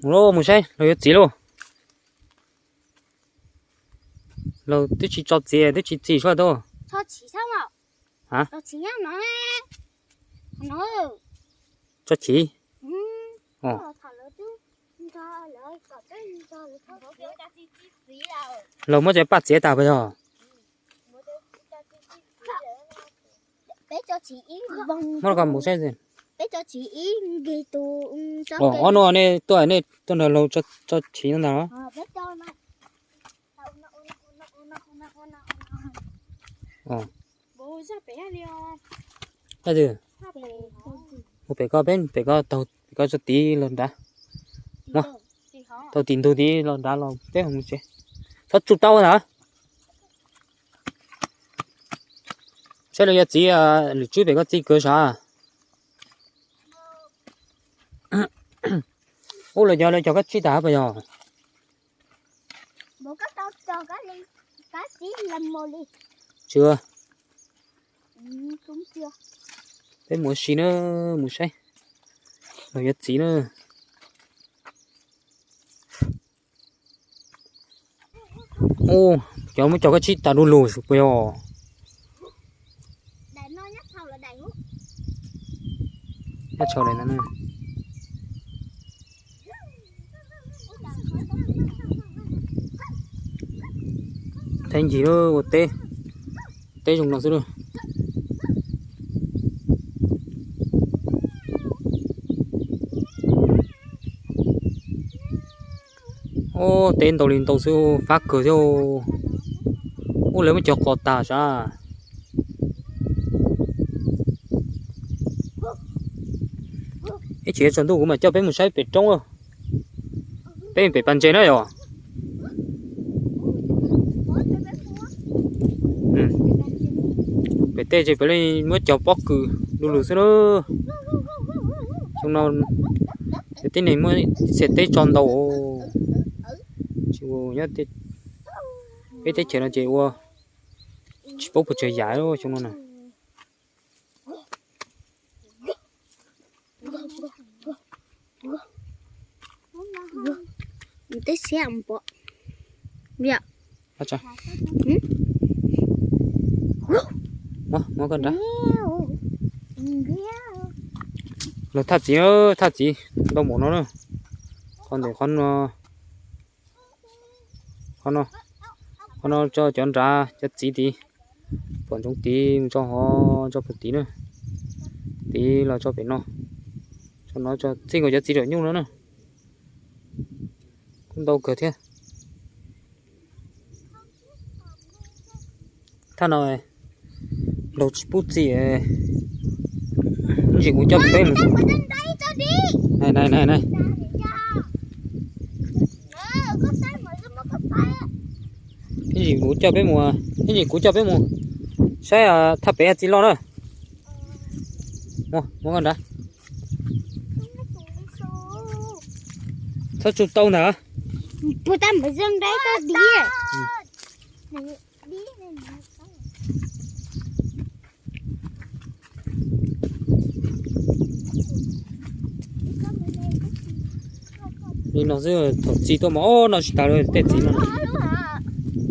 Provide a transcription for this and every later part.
lô một xe rồi chỉ luôn rồi tôi chỉ cho chị tôi chỉ cho đâu cho chỉ sao mà hả cho chỉ nhau nó cho chị ừ ồ thằng lớn chứ cho lớn có cái cho lớn có cái cho chỉ đâu rồi mới sẽ bắt chế tao bây giờ bé cho chị vòng mới còn một xe gì bé cho chị ghi tu cho ồ nó này tôi là lâu cho chị nó nào bé cho nó ồ bố ra bé đi cái gì một bé có bên bé có tàu có cho tí lần đã mà tàu tiền tôi tí lần đã lòng bé không chứ sao chụp tàu hả xe là chỉ lịch chú bé có chỉ cơ sở ô là giờ là cho cái chỉ đá bây giờ bố cắt tao cho cái chỉ làm mồ đi chưa cũng chưa thế muốn xí nữa muốn say rồi giờ chỉ nữa ô cháu mới cho cái chỉ đá đu lù bây giờ đại nó nhắc sau là đại hút cái chỗ này nó thành gì nữa một tê tê dùng nó xíu nữa ô tên tàu liền tàu siêu phát cửa siêu ô lấy mới cho cọt ta sao cái chuyện chuẩn tu của mà cho bé một sai bị trống rồi bé bị bàn chơi nữa rồi bị tê chơi bé lên mới cho bóc cừ đủ lử xíu nữa xong nào cái tên này mới sẽ tê tròn đầu chịu nhá tê cái tê chơi nó chơi qua chỉ bóc một chơi giải thôi xong nó này tới xem bộ việc acha mà con đó nó thật gì đâu muốn nó nữa con để con nó cho chọn ra chất gì thì còn trong tí cho họ cho một tí nữa tí là cho bé nó cho nó cho xin có chất gì được nhung nữa nè con đâu cửa thế thằng nào đầu chỉ bút gì chỉ cũng cho bé một này cái gì cũng cho bé mùa cái gì cũng cho bé mùa sẽ thắp bé chỉ lo nữa mua con đã sao chụp tàu nữa bố ta mới dâng đấy ta đi đi nó giờ thổ chi tôi mà ô nó chỉ tao rồi tết gì nó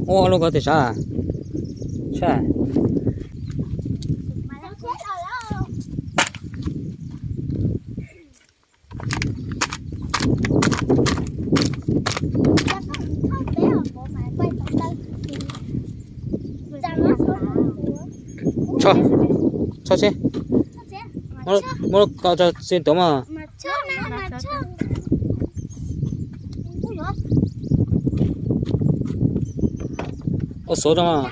ô nó có thể sao sao cho chứ nó có cho xin tóm mà có số đâu mà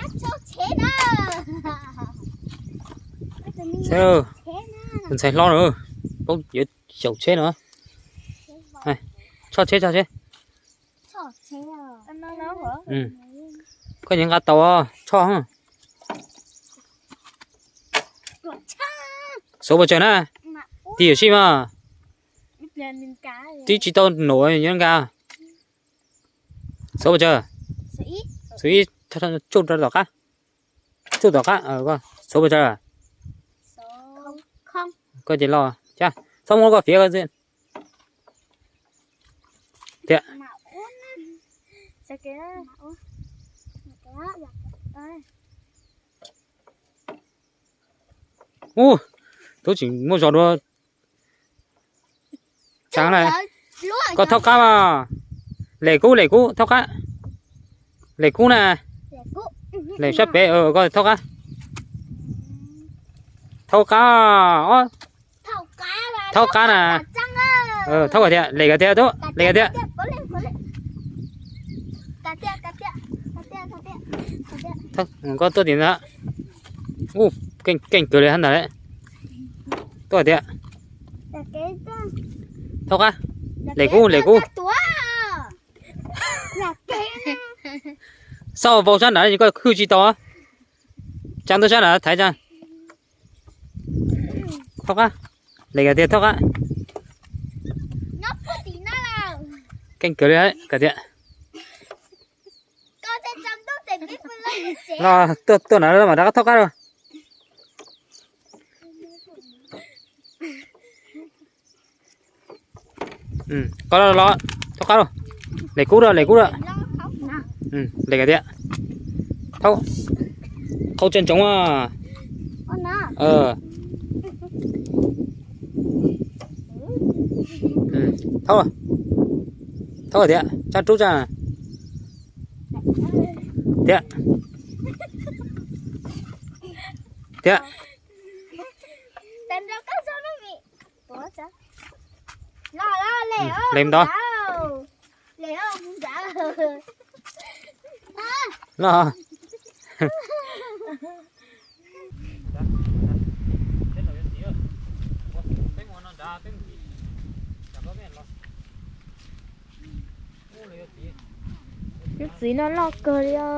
xe mình sẽ lo nữa có gì chậu chế nữa này cho chế ừ có những cái tàu cho hả số bao giờ nè thì ở xí mà tí chỉ tao nổi những cái số bao giờ số ít chút ra được á chút được á con số bao giờ không có gì lo cha xong rồi có phía cái gì Thế. Sao kia? Ô, tôi chỉ mua giò đua. Sáng này, có thóc cá mà. Lệ cũ, thóc cá. Lệ cũ nè. Lệ sắp bé, có thóc cá. Thóc cá, thóc cá nè. Thóc cái thế, lệ cái thế thôi, lệ cái thế. Thóc, có tốt tiền đó. Ô, cảnh cửa này hắn đấy. Tốt cái thế. Thóc cá. Lệ cũ. Sao vào山哪一个科技刀啊？讲到山哪台上？thóc á, lấy cái tiền thóc á. Canh cửa đấy, cả tiền. Là tôi nói là mà đã thóc á rồi. Có lo thóc á rồi. Lấy cú rồi. Lấy cái tiền. Thóc. Khâu chân trống à. Thóc rồi thế ạ, cha chú cha thế ạ, thế ạ. Lên đó lo cái gì nó lo cơ đi à.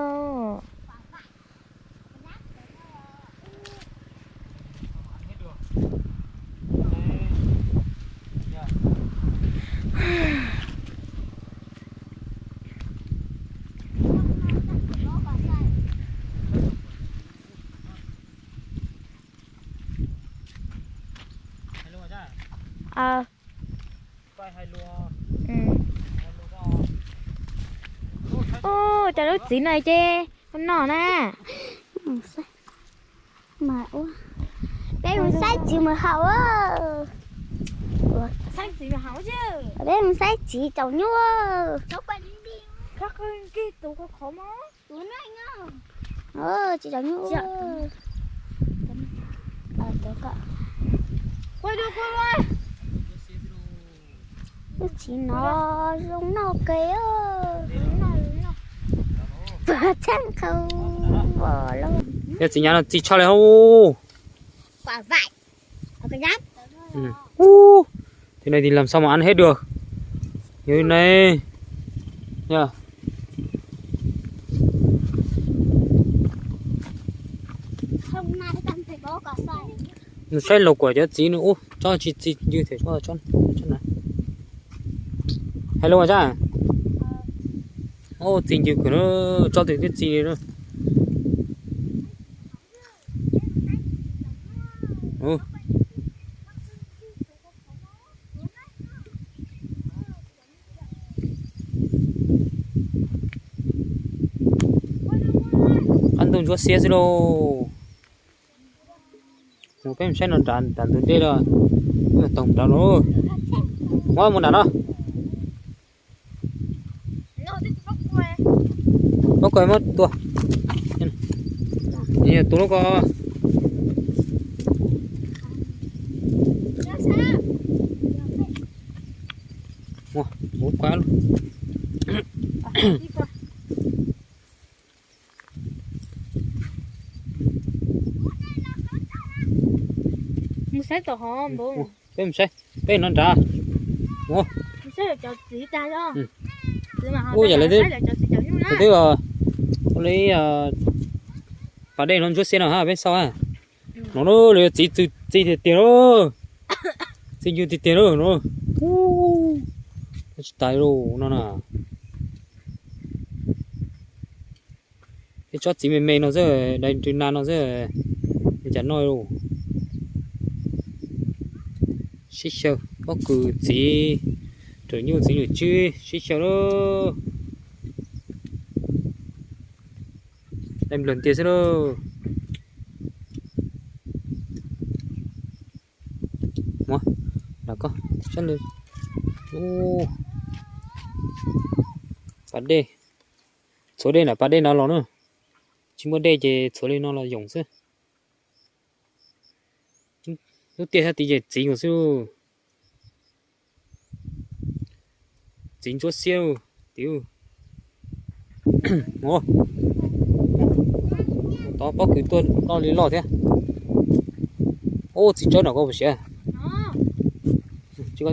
Ô, trời ơi, xí này chê, con nỏ nè. Mà ủa. Đây mình sai chỉ mà hậu á. Sai chỉ mà hậu chứ. Ở đây mình sai chỉ cháu nhua. Cháu bạn đi. Khác hơn cái tủ có khó má. Tủ này nhá. Chị cháu nhua. Tớ cậu. Quay được quay. Chỉ nó giống nó kìa. Chẳng không bỏ luôn. Thế chị nhà nó chị cho lại hô. Quả vải. Ở cái giáp. Thế này thì làm sao mà ăn hết được. Như này nha. Hôm nay cần phải bó cả xoài. Nó xoay lục của cho chị nữa. Cho chị như thế cho này. Hello à cha. Chị như của nó cho thì cái gì nữa. Ăn tôm chúa xe rồi. Một cái xe nó đàn từ đây rồi. Tổng đàn nó. Quá một đàn đó. Bóc quay mất tua. Nhìn tụi nó có. Wow, bút quá luôn. Mình sẽ tổ hòm bố. Mình sẽ nó ra. Wow. Mình sẽ cho chị ta đó. Ôi giờ lấy đi. Thế là lấy vào đây nó chút xe nào ha bên sau à. Nó lấy chỉ thì tiền đó. Chỉ như tiền đó nó. Tài rồi nó nè. Cái chót chỉ mềm nó rất đây trên nan nó rất chẳng nói đâu. Xích sơ có cử chỉ trời nhiều gì nữa chứ xí xèo đó em lần tiền sẽ đâu mua là có chân lên ô bắt đây số đây là bắt đây nó lỏng nữa chỉ muốn đây thì số đây nó là dùng chứ lúc tiền hay tí gì chính của siêu chính chúa siêu tiêu mua to bóc cái tuần to lý lọ thế ô chỉ cho nó có một xe chưa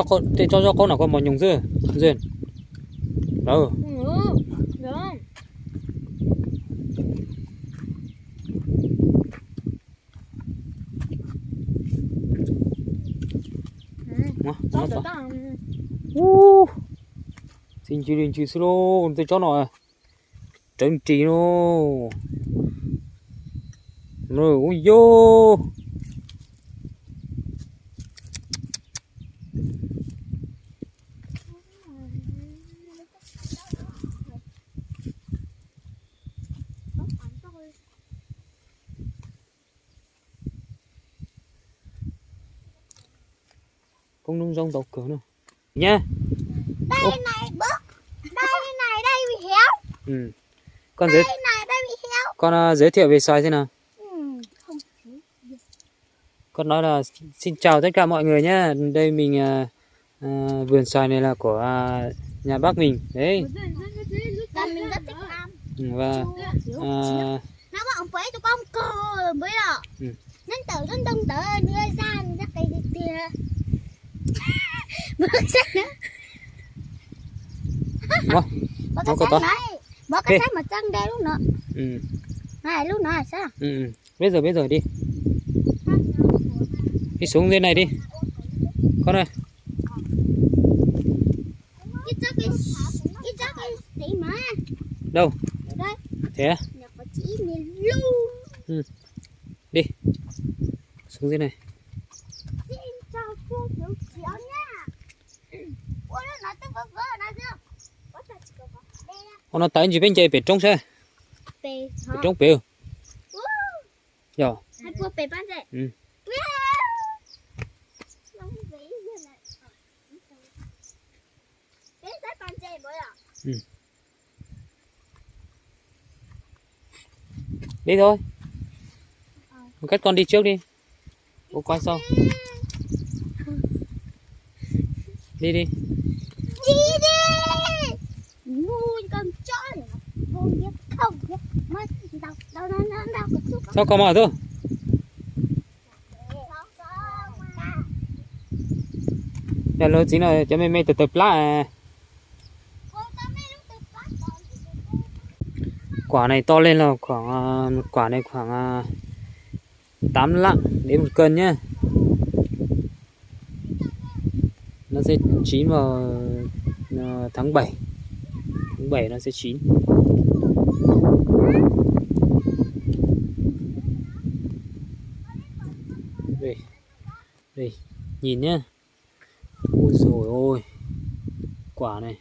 có thế cho con nào con mòn nhung dưa duyên đâu nó to xin chỉ solo tôi cho nó trấn trì nó rồi ui vô con nông rong tàu cửa nữa nha Đây này bớt. Đây bị héo. ừ. Con giới Đây này đây bị héo. con giới thiệu về xoài thế nào Không. con nói là xin chào tất cả mọi người nhé đây mình vườn xoài này là của nhà bác mình đấy Và mình rất thích ăn. và Nó có ông quấy tụi con cô mới đó. Nên tử đông tử đưa ra rất cái tia. Bớt sắc nữa. Bớt cái sắc này. Bớt cái sắc mà chân đeo lúc nữa. Này lúc nữa là sao? Bây giờ đi. Đi xuống dưới này đi. Con ơi. Cái cái tí mà. Đâu? Đây. Thế à? Nó có chỉ miền luôn. Đi. Xuống dưới này. Xin chào cô tiểu chiếu nha. Ủa nó nói tới vơ nó chưa? Có thật chứ có. Đây là. Nó tại gì bên chạy bể trong xe? Bể. Bể trong bể. Dạ. Hai cô bể bán dậy. Đi thôi. Một cách con đi trước đi. Bố quay sau. Đi đi. Đi đi. Nui con chó này. Không biết không biết. Mới đâu Sao có mà thôi. Nhà lớn chính là cho mày từ từ lá quả này to lên là khoảng quả này khoảng 8 lạng đến 1 cân nhá. Nó sẽ chín vào tháng 7. Tháng 7 nó sẽ chín. Đây nhìn nhá. Ôi dồi ôi. Quả này.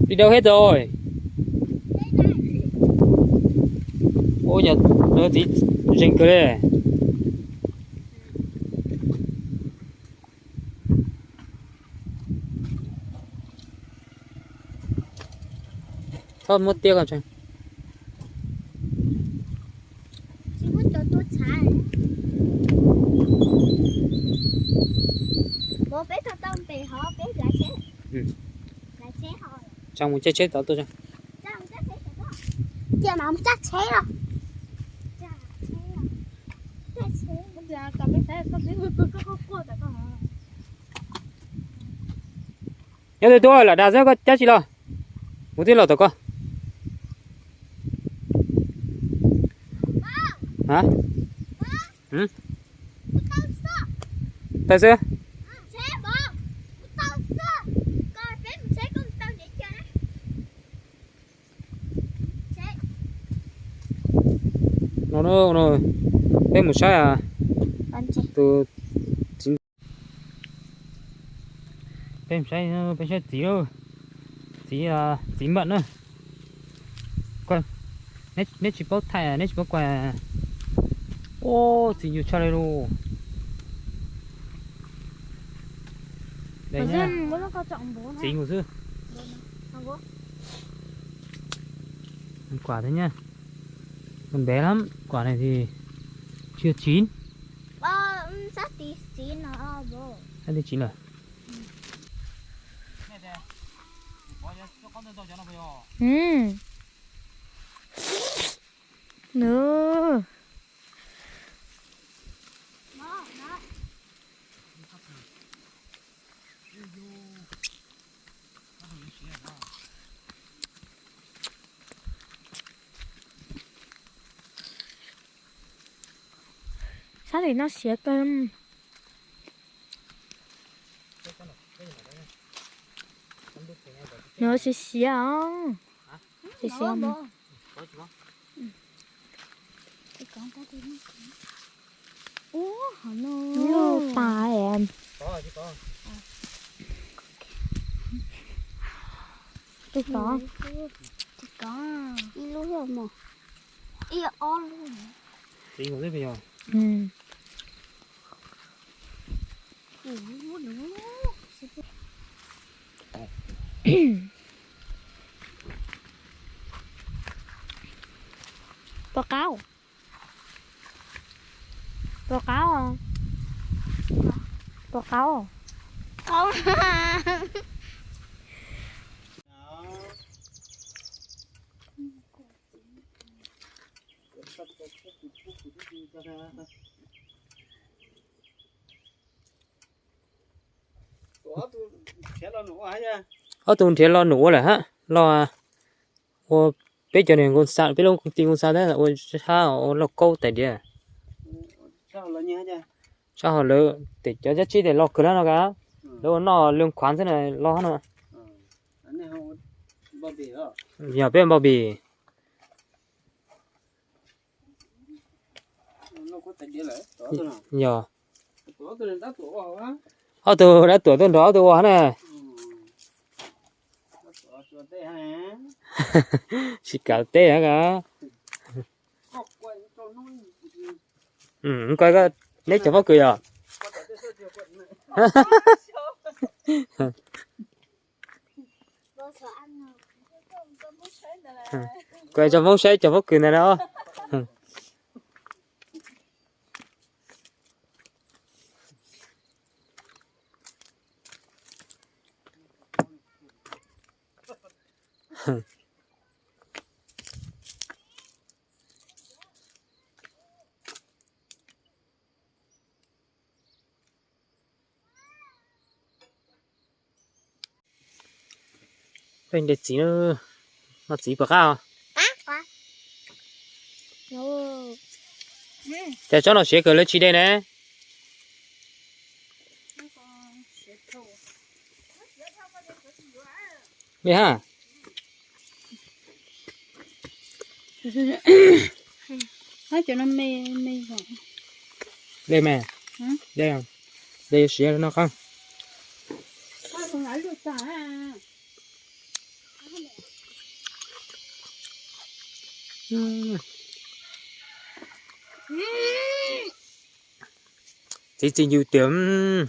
Đi đâu hết rồi? Ôi nhật nó tí rình cơ đây. Thôi một tiếc làm sao? Chỉ muốn cho tôi xả. Bố bé thằng tông bể họ bé lại xe. Lại xe họ. Trong một chết đó tôi cho. Giờ mà ông chắc xe rồi. Nhớ tôi là đã rất có chắc gì lo. Một tí lọ tao con. Hả? ta chưa Xe bò. Tao xưa. Coi phép mình xe con tao vậy chưa đó. Xe. nó bên một sai à Con xe. từ chính bên sai tí đâu tí mận nữa coi nét chỉ bóc thay à nét chỉ bóc quà ô thì nhiều cho đây luôn đây nhá Bố nó có chọn bố tí ngủ dư bố. quả thế nhá còn bé lắm quả này thì chưa chín Sát tí nó bố. ăn thì chín rồi Nữa. Sao thì nó sẽ cơm. Nó sẽ xiang. Sẽ xiang. Ủa, nó ta em. có chứ có Tôi có. Tôi có. Đi luôn rồi mà. Đi o luôn. tí ngủ dư bây giờ Báo cáo. Báo cáo không? Báo cáo không? Không. tụi thế lo nổ là ha lo ô bây giờ này con sao bây giờ con tin con sao đấy là ô sao lo câu tại địa sao họ lỡ để cho giá trị để lo cửa nó cả đâu nó lương khoán thế này lo nó nhà bên bao bì nhờ tụi đã tuổi tôi đó tôi này chỉ cả tê hả cả coi cái nét cho bác cười à coi cho bác sấy cho bác cười này đó bên để chỉ nó chỉ bạc à để cho nó sẽ cười lên chỉ đây nè biết ha Nói cho nó mê mê vào. đây mẹ đây không đây sẽ nó không Con nói được sao à? chỉ nhiều tiếng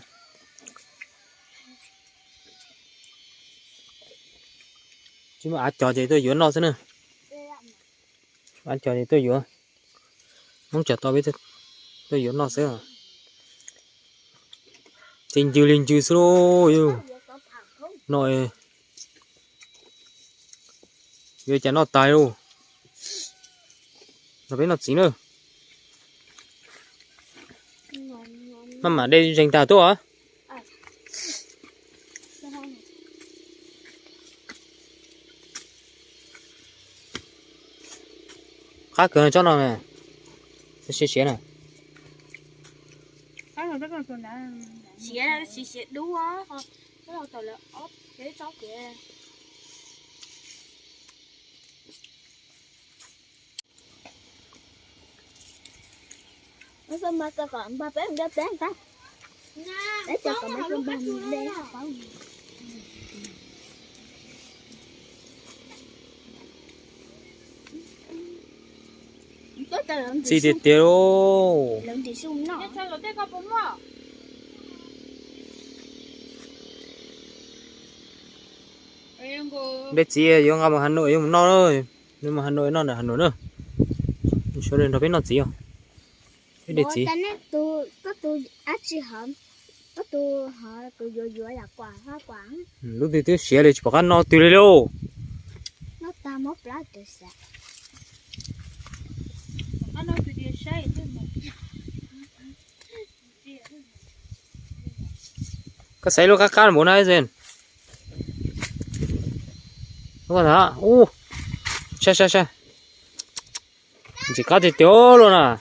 chứ mà ăn trò gì tôi dưỡng lo thế nữa ăn trò gì tôi dưỡng muốn trò to biết tôi dưỡng lo thế à trình chiều lên chiều số yêu nội giờ chả nó tài đâu nó biết nó chỉ nữa mà đây dành tàu tôi hả khác cửa cho nó này xé xé này Cái xịt đú á thôi cái đầu tỏi là ốp cái chó kìa nó xong mà còn ba bé ta để cho còn mấy con bông đen không chỉ để tiêu lượng thì sung nó để chỉ dùng ngắm Hà Nội dùng nó thôi nhưng mà Hà Nội nó là Hà Nội nữa cho nên nó biết nó gì không để chỉ tôi ăn chỉ hầm tôi họ tôi vừa là quả hoa quảng lúc thì tôi xé để cho các nó từ lâu nó ta móc lá từ sạch cái sấy luôn các cá muốn ai rồi đúng rồi hả u xa chỉ cá thì tiêu luôn à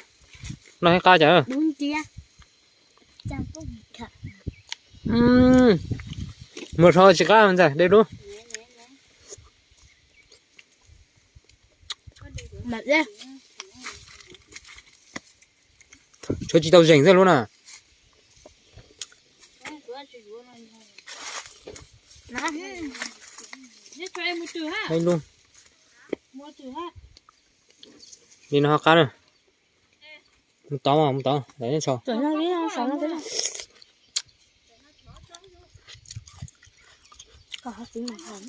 nó hay cá chả đúng chưa chẳng có gì cả một thôi chỉ cá mình rồi đây đúng mệt ra cho chị tao rảnh ra luôn à đây luôn đi nó cá rồi không to đấy cho rồi nó biết sao nó biết có tiếng nào không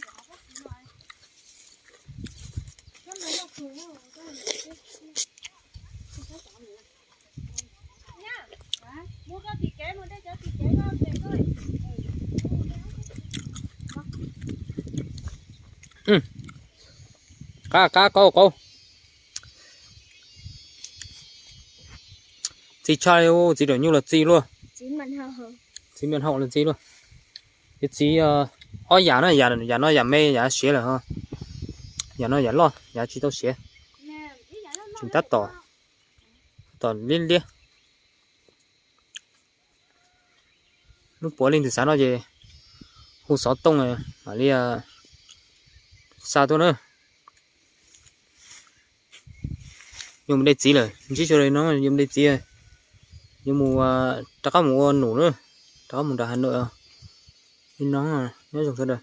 cá câu chị trai ô chị đổi như là chị luôn chỉ mình hơn chị miền hậu là chị luôn cái chị giả nó giả mê giả xế là ha giả nó giả lo giả chị tao xế chúng ta tỏ liên liên lúc bỏ lên từ sáng nó về hồ sáu tông này mà đi sao tôi nữa dùng đây chỉ rồi chỉ cho đây nó dùng đây chỉ rồi nhưng mùa chắc có mùa nổ nữa chắc có mùa Hà Nội nên nó nhớ dùng sao đây